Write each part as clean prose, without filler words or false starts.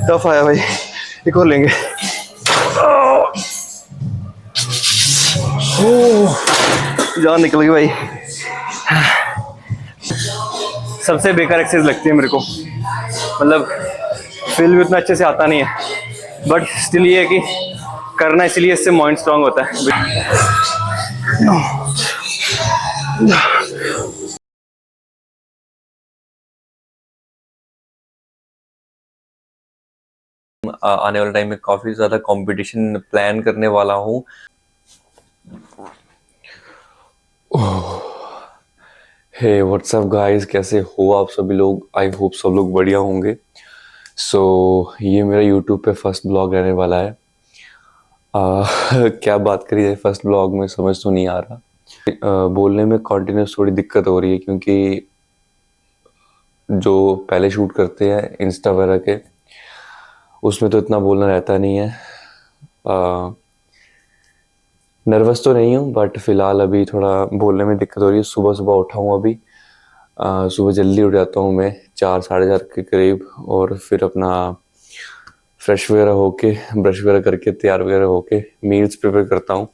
Tough आया भाई, एक और लेंगे। जान निकल गई भाई। सबसे बेकार एक्सरसाइज लगती है मेरे को, मतलब फील भी उतना अच्छे से आता नहीं है, बट स्टिल ये है कि करना इसलिए इससे माइंड स्ट्रांग होता है। आने वाले टाइम में काफी ज्यादा कंपटीशन प्लान करने वाला हूँ। हे व्हाट्सअप गाइस, कैसे हो आप सभी लोग? आई होप सब लोग बढ़िया होंगे। ये मेरा यूट्यूब पे फर्स्ट ब्लॉग रहने वाला है। क्या बात करी जाए फर्स्ट ब्लॉग में, समझ तो नहीं आ रहा। बोलने में कॉन्टिन्यूस थोड़ी दिक्कत हो रही है, क्योंकि जो पहले शूट करते हैं इंस्टा वगैरह के, उसमें तो इतना बोलना रहता नहीं है। नर्वस तो नहीं हूँ, बट फिलहाल अभी थोड़ा बोलने में दिक्कत हो रही है। सुबह सुबह उठा हूँ अभी। सुबह जल्दी उठ जाता हूँ मैं 4 साढ़े 4 के करीब, और फिर अपना फ्रेश वगैरह होके, ब्रश वगैरह करके, तैयार वगैरह होके मील्स प्रिपेयर करता हूँ।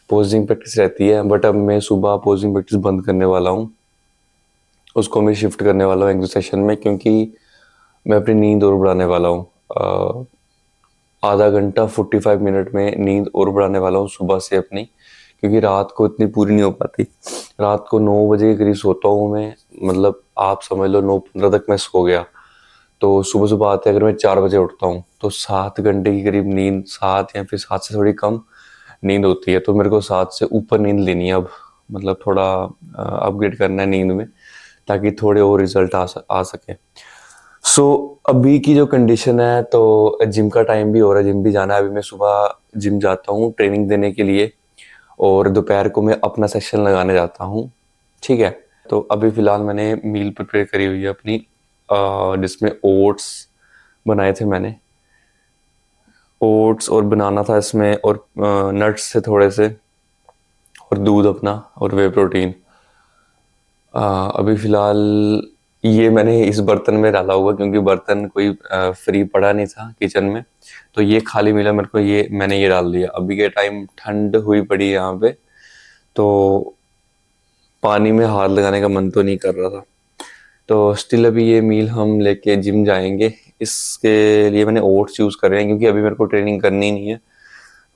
पोजिंग प्रैक्टिस रहती है, बट अब मैं सुबह पोजिंग प्रैक्टिस बंद करने वाला हूँ। उसको मैं शिफ्ट करने वाला हूँ एग्जो सेशन में, क्योंकि मैं अपनी नींद और बढ़ाने वाला हूँ। आधा घंटा 45 मिनट में नींद और बढ़ाने वाला हूँ सुबह से अपनी, क्योंकि रात को इतनी पूरी नहीं हो पाती। रात को 9 बजे के करीब सोता हूँ मैं, मतलब आप समझ लो 9:15 तक मैं सो गया। तो सुबह सुबह आते अगर मैं 4 बजे उठता हूँ तो 7 घंटे की करीब नींद, 7 या फिर 7 से थोड़ी कम नींद होती है। तो मेरे को 7 से ऊपर नींद लेनी है अब, मतलब थोड़ा अपग्रेड करना है नींद में, ताकि थोड़े और रिजल्ट आ सके। अभी की जो कंडीशन है, तो जिम का टाइम भी हो रहा है, जिम भी जाना है। अभी मैं सुबह जिम जाता हूँ ट्रेनिंग देने के लिए, और दोपहर को मैं अपना सेशन लगाने जाता हूँ। ठीक है, तो अभी फिलहाल मैंने मील प्रिपेयर करी हुई है अपनी, जिसमें ओट्स बनाए थे मैंने। ओट्स और बनाना था इसमें, और नट्स थे थोड़े से, और दूध अपना, और वे प्रोटीन। अभी फिलहाल ये मैंने इस बर्तन में डाला हुआ, क्योंकि बर्तन कोई फ्री पड़ा नहीं था किचन में, तो ये खाली मिला मेरे को, ये मैंने ये डाल दिया। अभी के टाइम ठंड हुई पड़ी है यहाँ पे, तो पानी में हाथ लगाने का मन तो नहीं कर रहा था। तो स्टिल अभी ये मील हम लेके जिम जाएंगे। इसके लिए मैंने ओट्स यूज़ कर रहे हैं, क्योंकि अभी मेरे को ट्रेनिंग करनी नहीं है,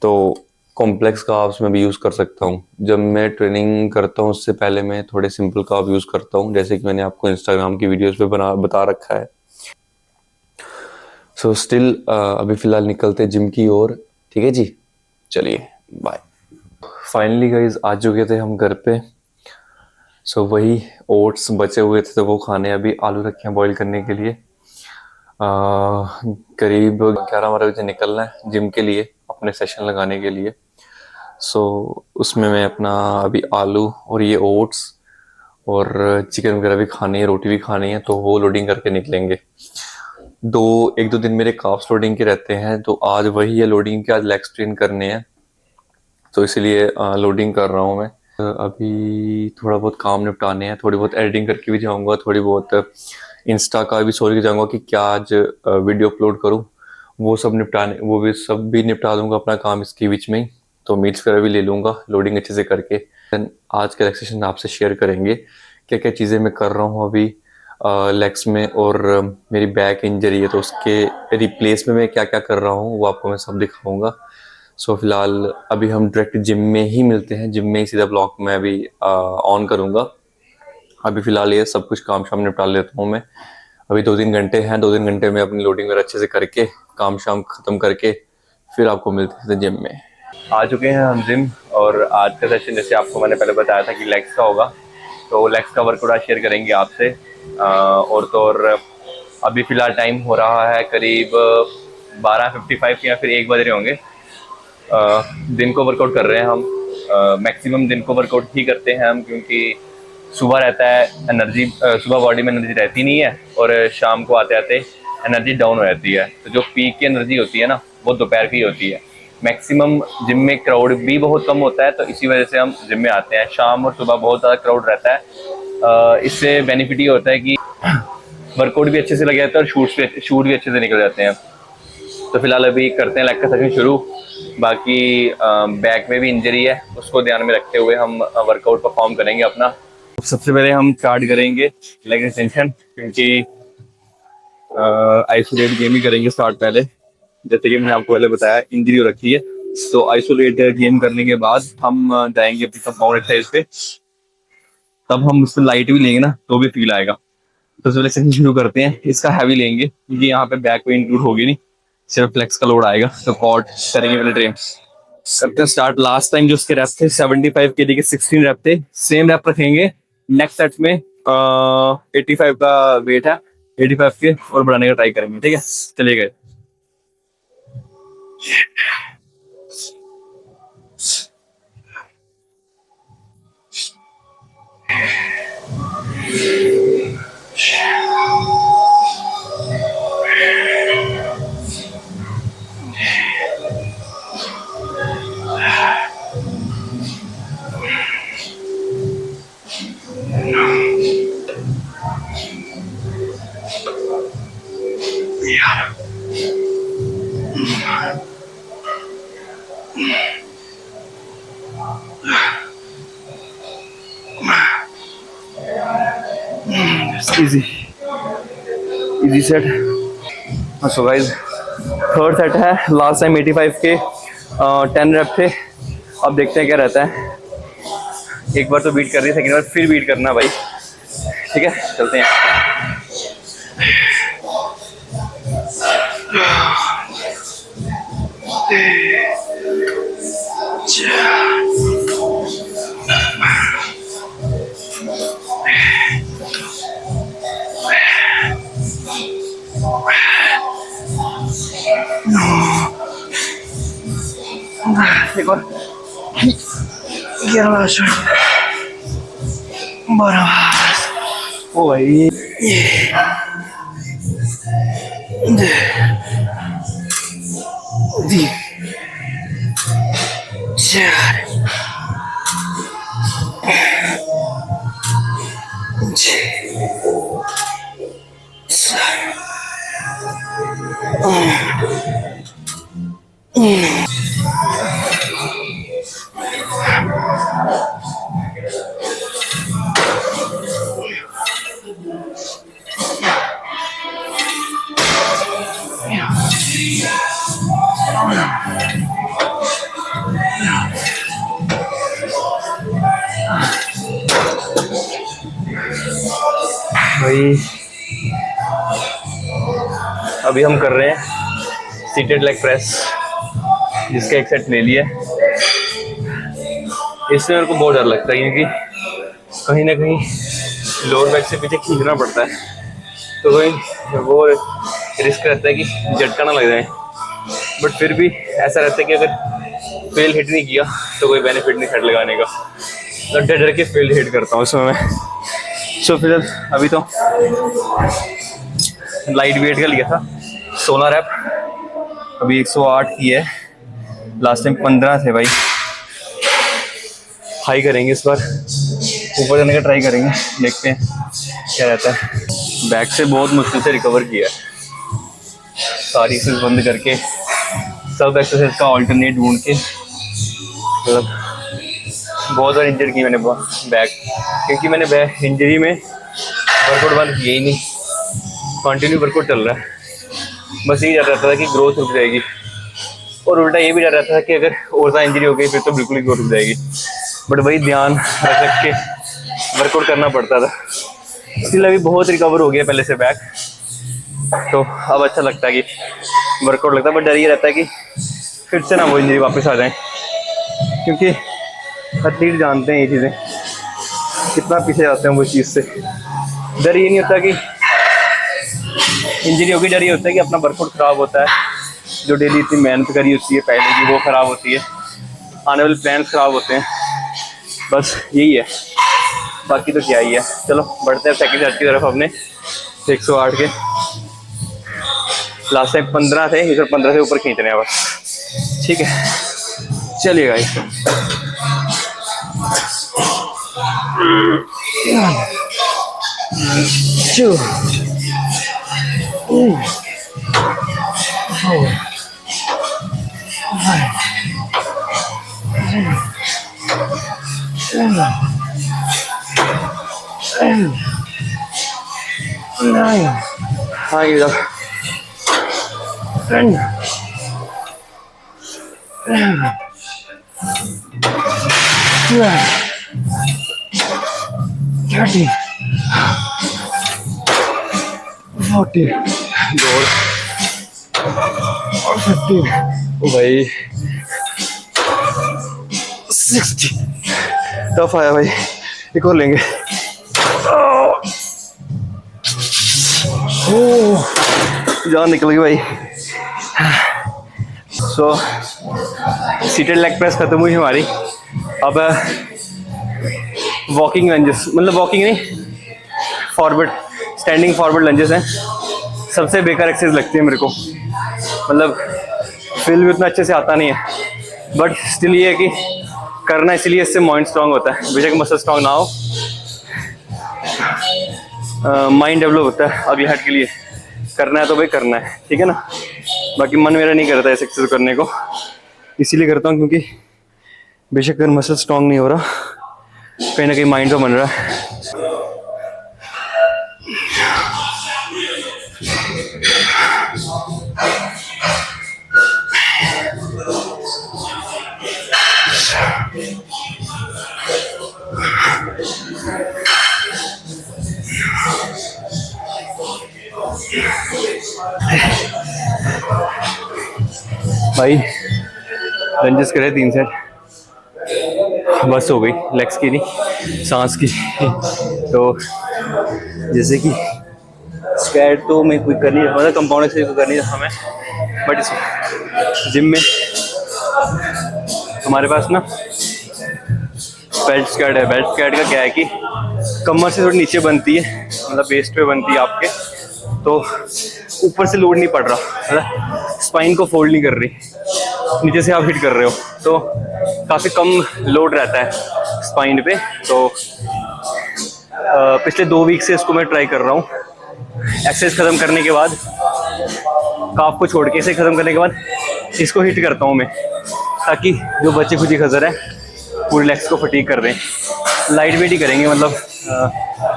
तो कॉम्प्लेक्स कार्ब्स में भी यूज़ कर सकता हूँ। जब मैं ट्रेनिंग करता हूँ उससे पहले मैं थोड़े सिंपल कार्ब यूज़ करता हूँ, जैसे कि मैंने आपको इंस्टाग्राम की वीडियोस पे बता रखा है। स्टिल अभी फ़िलहाल निकलते हैं जिम की ओर। ठीक है जी, चलिए बाय। फाइनली गाइज आ चुके थे हम घर पे। वही ओट्स बचे हुए थे, तो वो खाने। अभी आलू रखे हैं बॉईल करने के लिए। करीब 11-12 बजे निकलना है जिम के लिए, अपने सेशन लगाने के लिए। उसमें मैं अपना अभी आलू और ये ओट्स और चिकन वगैरह भी खानी है, रोटी भी खानी है, तो वो लोडिंग करके निकलेंगे। 1-2 दिन मेरे काफ्स लोडिंग के रहते हैं, तो आज वही है लोडिंग के, आज लेग्स ट्रेन करने हैं, तो इसलिए लोडिंग कर रहा हूँ मैं। अभी थोड़ा बहुत काम निपटाने हैं, थोड़ी बहुत एडिटिंग करके भी जाऊँगा, थोड़ी बहुत इंस्टा का भी सोच के जाऊँगा कि क्या आज वीडियो अपलोड करूँ, वो सब निपटा दूंगा अपना काम इसके बीच में ही। तो मीट्स वगैरह भी ले लूँगा लोडिंग अच्छे से करके। देन आज का रिलैक्सेशन आपसे शेयर करेंगे, क्या क्या चीज़ें मैं कर रहा हूँ अभी लेग्स में, और मेरी बैक इंजरी है तो उसके रिप्लेस में मैं क्या क्या कर रहा हूँ वो आपको मैं सब दिखाऊंगा। फिलहाल अभी हम डायरेक्ट जिम में ही मिलते हैं, जिम में ही सीधा ब्लॉग मैं अभी ऑन करूँगा। अभी फिलहाल ये सब कुछ काम शाम निपटा लेता हूँ मैं। अभी 2-3 घंटे हैं, 2-3 घंटे में अपनी लोडिंग वगैरह अच्छे से करके, काम शाम खत्म करके, फिर आपको मिलते हैं जिम में। आ चुके हैं हम जिम, और आज का सेशन जैसे आपको मैंने पहले बताया था कि लेग्स का होगा, तो लेग्स का वर्कआउट आज शेयर करेंगे आपसे। और तो और अभी फ़िलहाल टाइम हो रहा है करीब 12:55 या फिर 1 बज रहे होंगे। दिन को वर्कआउट कर रहे हैं हम। मैक्सिमम दिन को वर्कआउट ही करते हैं हम, क्योंकि सुबह रहता है एनर्जी, सुबह बॉडी में एनर्जी रहती नहीं है, और शाम को आते आते एनर्जी डाउन हो जाती है। तो जो पीक की एनर्जी होती है ना, वो दोपहर की होती है। मैक्सिमम जिम में क्राउड भी बहुत कम होता है, तो इसी वजह से हम जिम में आते हैं। शाम और सुबह बहुत ज़्यादा क्राउड रहता है। इससे बेनिफिट ये होता है कि वर्कआउट भी अच्छे से लग जाता है, और शूट भी अच्छे से निकल जाते हैं। तो फिलहाल अभी करते हैं लेग का सेशन शुरू। बाकी बैक में भी इंजरी है, उसको ध्यान में रखते हुए हम वर्कआउट परफॉर्म करेंगे अपना। सबसे पहले हम स्टार्ट करेंगे लेग एक्सटेंशन, क्योंकि आइसोलेट गेम ही करेंगे स्टार्ट पहले। जैसे कि मैंने आपको पहले बताया इंजरी हो रखी है, तो आइसोलेट गेम करने के बाद हम जाएंगे अपनी कंपाउंड एक्सरसाइज पे। तब हम उससे लाइट भी लेंगे ना तो भी फील आएगा। तो सबसे पहले शुरू करते हैं, इसका हैवी लेंगे क्योंकि यहाँ पे बैक पे इंक्लूड होगी नहीं, सिर्फ फ्लेक्स का लोड आएगा। तो कॉर्ड करेंगे पहले ट्रेन, करते हैं स्टार्ट। लास्ट टाइम जो उसके रैप थे 75 केजी के 16 रैप थे, सेम रैप रखेंगे नेक्स्ट सेट में। 85 का वेट है, 85 के और बढ़ाने का ट्राई करेंगे। ठीक है, चलिए गए। Easy easy set. So guys, third set है। लास्ट टाइम 85 के 10 रैप थे। अब देखते हैं क्या रहता है। एक बार तो बीट कर रही है, सेकेंड बार फिर बीट करना भाई। ठीक है, चलते हैं। एक और 11 12। ओ भाई, भाई अभी हम कर रहे हैं सीटेड लेग प्रेस, जिसका एक सेट ले लिया। इसमें मेरे को बहुत डर लगता है क्योंकि कहीं ना कहीं लोअर बैक से पीछे खींचना पड़ता है, तो कहीं वो रिस्क रहता है कि झटका ना लग जाए। बट फिर भी ऐसा रहता है कि अगर फेल हिट नहीं किया तो कोई बेनिफिट नहीं सेट लगाने का, तो डर डर के फेल हिट करता हूँ उसमें मैं। सो फिर अभी तो लाइट वेट का लिया था 16 रैप, अभी 108 की है। लास्ट टाइम 15 थे भाई। हाई करेंगे इस बार, ऊपर जाने का ट्राई करेंगे, देखते हैं क्या रहता है। बैक से बहुत मुश्किल से रिकवर किया है, सारी एक्सरसाइज बंद करके सब एक्सरसाइज का ऑल्टरनेट ढूंढ के, मतलब बहुत बार इंजर की मैंने बैक, क्योंकि मैंने बैक इंजरी में वर्कआउट बंद किया ही नहीं, कंटिन्यू वर्कआउट चल रहा है। बस यही डर रहता था कि ग्रोथ रुक जाएगी, और उल्टा ये भी डर रहता था कि अगर और ज़्यादा इंजरी हो गई फिर तो बिल्कुल ही ग्रोथ रुक जाएगी। बट वही ध्यान रख के वर्कआउट करना पड़ता था। स्टिल अभी बहुत रिकवर हो गया पहले से बैक, तो अब अच्छा लगता है कि वर्कआउट लगता है। बट डर ये रहता है कि फिर से ना वो इंजरी वापस आ जाए, क्योंकि एथलीट जानते हैं ये चीज़ें कितना पीछे जाते हैं वो चीज़ से। डर ये नहीं होता कि इंजरी होगी, डर ये होता है कि अपना वर्कआउट ख़राब होता है, जो डेली इतनी मेहनत करी होती है पहले की वो ख़राब होती है, आने वाले प्लान्स ख़राब होते हैं। बस यही है, बाकी तो क्या ही है। चलो बढ़ते हैं सेकंड सेट की तरफ अपने। 108 के लास्ट टाइम 15 थे, इधर 15 से ऊपर खींच रहे हैं बस। ठीक है, चलिए गाइस। हाँ ये जाओ। 30, 40 दौड़ और 50 ओ भाई 60 टफ आया भाई, एक और लेंगे। जान निकल गई भाई। सो सीटेड लेग प्रेस खत्म हुई हमारी। अब वॉकिंग लंजेस, मतलब वॉकिंग नहीं, फॉरवर्ड स्टैंडिंग फॉरवर्ड लंजेस हैं। सबसे बेकार एक्सरसाइज लगती है मेरे को, मतलब फील भी उतना अच्छे से आता नहीं है, बट स्टिल ये है कि करना, इसलिए इससे माइंड स्ट्रांग होता है। बेशक मसल स्ट्रांग ना हो, माइंड डेवलप होता है अगले हाथ के लिए। करना है तो भाई करना है, ठीक है ना। बाकी मन मेरा नहीं करता है एक्सरसाइज करने को, इसीलिए करता हूँ क्योंकि बेशक अगर मसल स्ट्रांग नहीं हो रहा, कहीं ना कहीं माइंड तो बन रहा है। भाई लंजेस करे 3 सेट, बस हो गई। लेग्स की नहीं, सांस की। तो जैसे कि स्क्वाट तो मैं कोई कर नहीं रहा, मतलब कंपाउंड एक्सरसाइज कर नहीं रहा मैं, बट इस जिम में हमारे पास ना बेल्ट स्क्वाट है। बेल्ट स्क्वाट का क्या है कि कमर से थोड़ी नीचे बनती है, मतलब वेस्ट पे बनती है आपके, तो ऊपर से लोड नहीं पड़ रहा, मतलब स्पाइन को फोल्ड नहीं कर रही, नीचे से आप हिट कर रहे हो, तो काफ़ी कम लोड रहता है स्पाइन पे। तो पिछले 2 वीक से इसको मैं ट्राई कर रहा हूँ। एक्सरसाइज खत्म करने के बाद, काफ को छोड़ के इसे खत्म करने के बाद इसको हिट करता हूँ मैं, ताकि जो बच्चे खुदी खजर है पूरे लेग्स को फटीग कर दें। लाइट वेट ही करेंगे, मतलब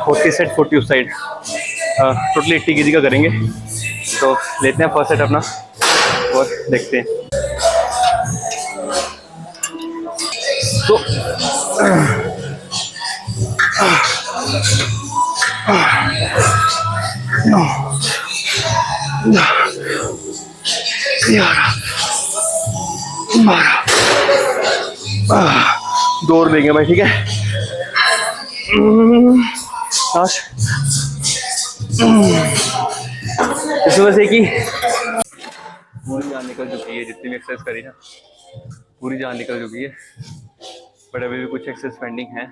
40 सेट 40 उस साइड, टोटली 80 kg का करेंगे। तो लेते हैं फर्स्ट सेट अपना और देखते हैं। तो दौड़ देंगे भाई, ठीक है। इस वजह से कि पूरी जान निकल चुकी है, जितनी भी एक्सरसाइज करी ना पूरी जान निकल चुकी है, बट अभी भी कुछ एक्सरसाइज पेंडिंग है।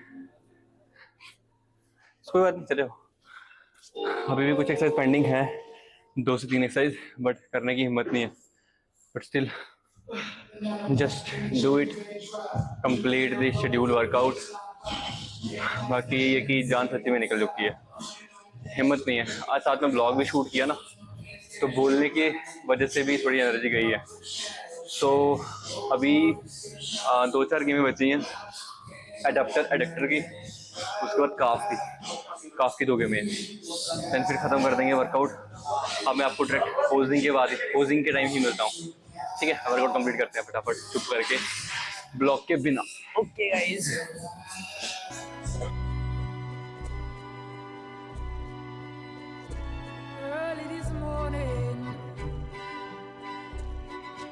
कोई बात नहीं, चले हो। अभी भी कुछ एक्सरसाइज पेंडिंग है, 2 से 3 एक्सरसाइज, बट करने की हिम्मत नहीं है। But still just do it, complete the schedule workout. बाकी ये कि जान सच्ची में निकल चुकी है, हिम्मत नहीं है। आज साथ में ब्लॉग भी शूट किया ना, तो बोलने की वजह से भी थोड़ी एनर्जी गई है। सो अभी 2-4 गेमें बची हैं, एडप्टर की, उसके बाद काफ की 2 गेमें, देन फिर ख़त्म कर देंगे वर्कआउट। अब मैं आपको डायरेक्ट पोजिंग के टाइम ही मिलता हूँ, ठीक है। वर्कआउट कंप्लीट करते हैं फटाफट चुप करके, ब्लॉक के बिना। Okay guys.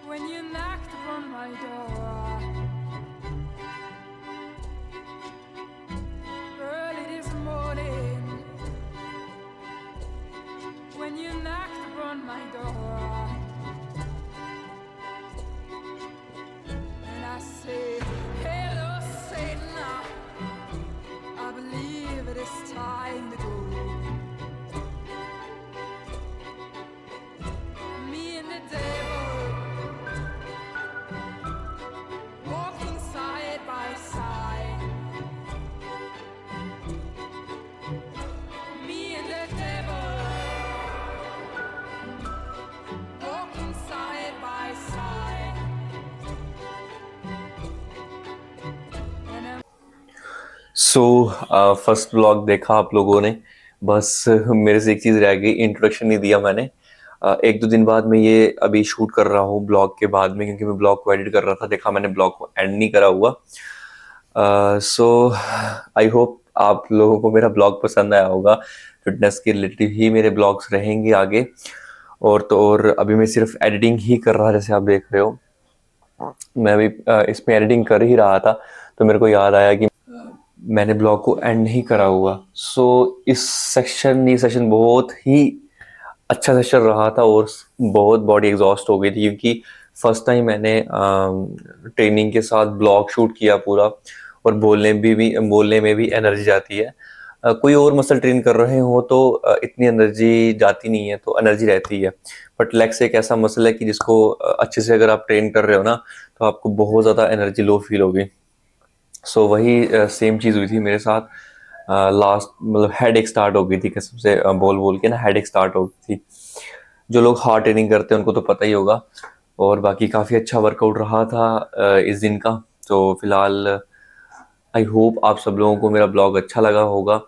When you knocked on my door, early this morning, when you knocked on my door, and I said, hello Satan, I believe it is time to go. Me and the devil so first blog देखा आप लोगों ने, बस मेरे से एक चीज़ रह गई, इंट्रोडक्शन नहीं दिया मैंने। एक दो दिन बाद मैं ये अभी शूट कर रहा हूँ ब्लॉग के बाद में, क्योंकि मैं ब्लॉग को एडिट कर रहा था, देखा मैंने ब्लॉग को एंड नहीं करा हुआ। सो आई होप आप लोगों को मेरा ब्लॉग पसंद आया होगा। फिटनेस के रिलेटेड ही मेरे ब्लॉग्स रहेंगे आगे। और तो और अभी मैं सिर्फ एडिटिंग ही कर रहा, जैसे आप देख रहे हो। मैं अभी इसमें एडिटिंग कर ही रहा था, तो मेरे को याद आया कि मैंने ब्लॉग को एंड नहीं करा हुआ। सो ये सेशन बहुत ही अच्छा सेशन रहा था, और बहुत बॉडी एग्जॉस्ट हो गई थी, क्योंकि फर्स्ट टाइम मैंने ट्रेनिंग के साथ ब्लॉग शूट किया पूरा। और बोलने में भी एनर्जी जाती है। कोई और मसल ट्रेन कर रहे हो तो इतनी एनर्जी जाती नहीं है, तो एनर्जी रहती है। बट लेग्स एक ऐसा मसल है कि जिसको अच्छे से अगर आप ट्रेन कर रहे हो ना, तो आपको बहुत ज़्यादा एनर्जी लो फील होगी। सो वही सेम चीज़ हुई थी मेरे साथ। लास्ट मतलब हेड एक स्टार्ट हो गई थी, कसम से बोल बोल के ना हेड एक स्टार्ट हो गई थी। जो लोग हार्ड ट्रेनिंग करते हैं उनको तो पता ही होगा। और बाकी काफ़ी अच्छा वर्कआउट रहा था इस दिन का। तो फिलहाल आई होप आप सब लोगों को मेरा ब्लॉग अच्छा लगा होगा।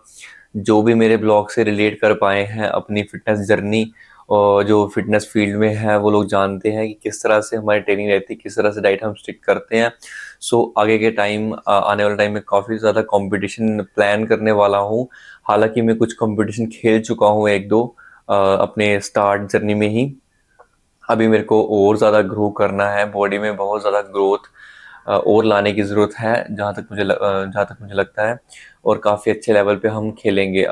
जो भी मेरे ब्लॉग से रिलेट कर पाए हैं अपनी फिटनेस जर्नी, और जो फिटनेस फील्ड में है वो लोग जानते हैं कि किस तरह से हमारी ट्रेनिंग रहती है, किस तरह से डाइट हम स्टिक करते हैं। सो आगे के टाइम, आने वाले टाइम में काफ़ी ज़्यादा कंपटीशन प्लान करने वाला हूँ। हालांकि मैं कुछ कंपटीशन खेल चुका हूँ एक दो अपने स्टार्ट जर्नी में ही। अभी मेरे को और ज़्यादा ग्रो करना है, बॉडी में बहुत ज़्यादा ग्रोथ और लाने की ज़रूरत है, जहाँ तक मुझे लगता है। और काफ़ी अच्छे लेवल पे हम खेलेंगे।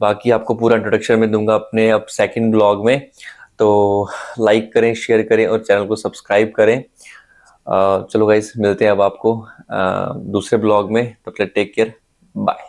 बाकी आपको पूरा इंट्रोडक्शन में दूंगा अपने अब सेकंड ब्लॉग में। तो लाइक करें, शेयर करें और चैनल को सब्सक्राइब करें। चलो गाइस, मिलते हैं अब आपको दूसरे ब्लॉग में। तब तक टेक केयर, बाय।